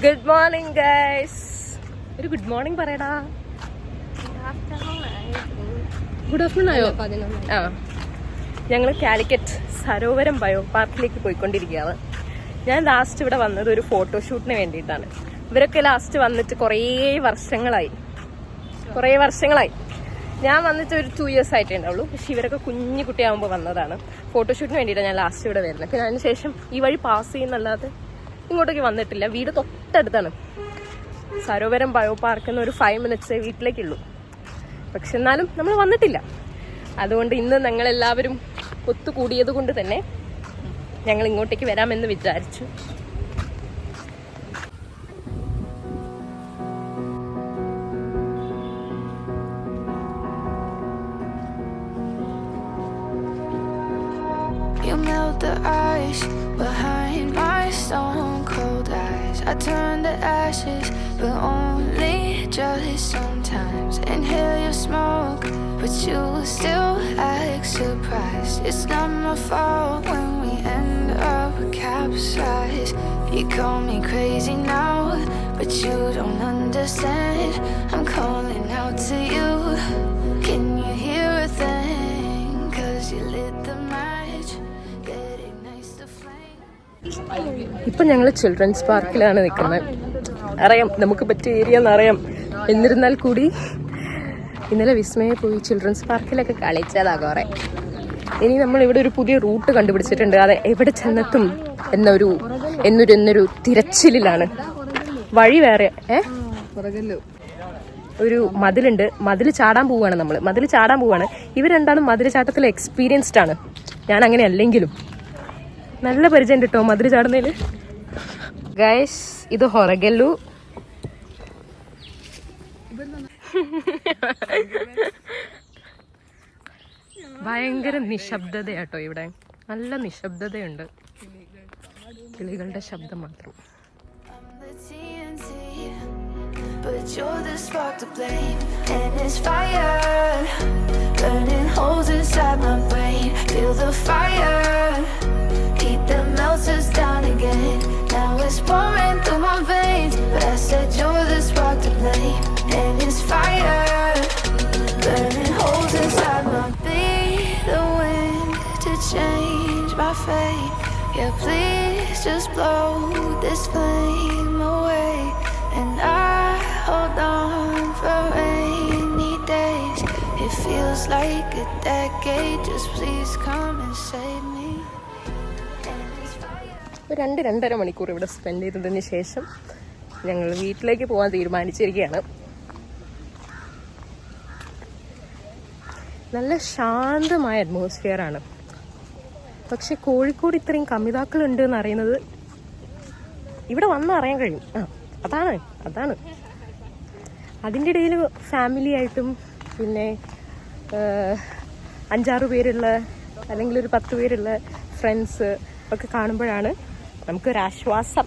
Good morning guys. ഒരു good morning പറയടാ. Good afternoon ആയോ? ആ, ഞങ്ങൾ കാലിക്കറ്റ് സരോവരം ബയോ പാർക്കിലേക്ക് പോയിക്കൊണ്ടിരിക്കുകയാണ്. ഞാൻ ലാസ്റ്റ് ഇവിടെ വന്നത് ഒരു ഫോട്ടോഷൂട്ടിന് വേണ്ടിയിട്ടാണ്. ഇവരൊക്കെ ലാസ്റ്റ് വന്നിട്ട് കുറേ വർഷങ്ങളായി. ഞാൻ വന്നിട്ട് ഒരു 2 years ആയിട്ടേ ഉണ്ടാവുള്ളൂ. പക്ഷെ ഇവരൊക്കെ കുഞ്ഞു കുട്ടിയാകുമ്പോൾ വന്നതാണ്. ഫോട്ടോഷൂട്ടിന് വേണ്ടിയിട്ടാണ് ഞാൻ ലാസ്റ്റ് ഇവിടെ വരുന്നത്. പിന്നെ അതിനുശേഷം ഈ വഴി പാസ് ചെയ്യുന്നല്ലാതെ ഇങ്ങോട്ടേക്ക് വന്നിട്ടില്ല. വീട് തൊട്ടടുത്താണ്. സരോവരം ബയോ പാർക്കിൽ നിന്ന് ഒരു 5 minutes വീട്ടിലേക്കുള്ളൂ. പക്ഷെ എന്നാലും നമ്മൾ വന്നിട്ടില്ല. അതുകൊണ്ട് ഇന്ന് ഞങ്ങളെല്ലാവരും ഒത്തുകൂടിയത് കൊണ്ട് തന്നെ ഞങ്ങൾ ഇങ്ങോട്ടേക്ക് വരാമെന്ന് വിചാരിച്ചു. You melt the ice behind my stone cold eyes. I turn to ashes, but only just sometimes. Inhale your smoke, but you still act surprised. It's not my fault when we end up capsized. You call me crazy now, but you don't understand. I'm calling out to you. Can you hear a thing? 'Cause you lit the match. ഇപ്പം ഞങ്ങൾ children's പാർക്കിലാണ് നിൽക്കുന്നത്. അറിയാം, നമുക്ക് പറ്റിയ area എന്നറിയാം. എന്നിരുന്നാൽ കൂടി ഇന്നലെ വിസ്മയെ പോയി ചിൽഡ്രൻസ് പാർക്കിലൊക്കെ കളിച്ചതാ കുറെ. ഇനി നമ്മൾ ഇവിടെ ഒരു പുതിയ റൂട്ട് കണ്ടുപിടിച്ചിട്ടുണ്ട്. അത് എവിടെ ചെന്നെത്തും എന്നൊരു തിരച്ചിലാണ്. വഴി വേറെ. ഒരു മതിലുണ്ട്. മതിൽ ചാടാൻ പോവാണ്. ഇവർ രണ്ടാളും മതിൽ ചാട്ടത്തിൽ എക്സ്പീരിയൻസ്ഡ് ആണ്. ഞാൻ അങ്ങനെ അല്ലെങ്കിലും നല്ല പരിചയം കിട്ടോ മതിൽ ചാടുന്നതില്. ഗൈസ്, ഇത് ഹൊറഗല്ലു. ഭയങ്കര നിശബ്ദതയാട്ടോ ഇവിടെ. നല്ല നിശബ്ദതയുണ്ട്. കിളികളുടെ ശബ്ദം മാത്രം. But you're the spark to blame, and it's fire burning holes inside my brain. Feel the fire, heat that melts us down again. Now it's pouring through my veins, but I said you're the spark to blame, and it's fire burning holes inside my brain. Be the wind to change my fate. Yeah, please just blow this flame away, and I hold on for rainy days. It feels like a decade. Just please come and save me. 2-2.5 മണിക്കൂർ ഇവിടെ spend ചെയ്തതിന് ശേഷം ഞങ്ങൾ വീട്ടിലേക്ക് പോകാൻ തീരുമാനിച്ചിരിക്കുകയാണ്. നല്ല ശാന്തമായ അറ്റ്മോസ്ഫിയർ ആണ്. പക്ഷെ കോഴിക്കോട് ഇത്രയും കമിതാക്കൾ ഉണ്ട് എന്ന് അറിയുന്നത് ഇവിടെ വന്ന് അറിയാൻ കഴിയും. അതാണ് അതിൻ്റെ ഇടയിൽ ഫാമിലി ആയിട്ടും പിന്നെ 5-6 പേരുള്ള അല്ലെങ്കിൽ ഒരു 10 പേരുള്ള ഫ്രണ്ട്സ് ഒക്കെ കാണുമ്പോഴാണ് നമുക്കൊരാശ്വാസം.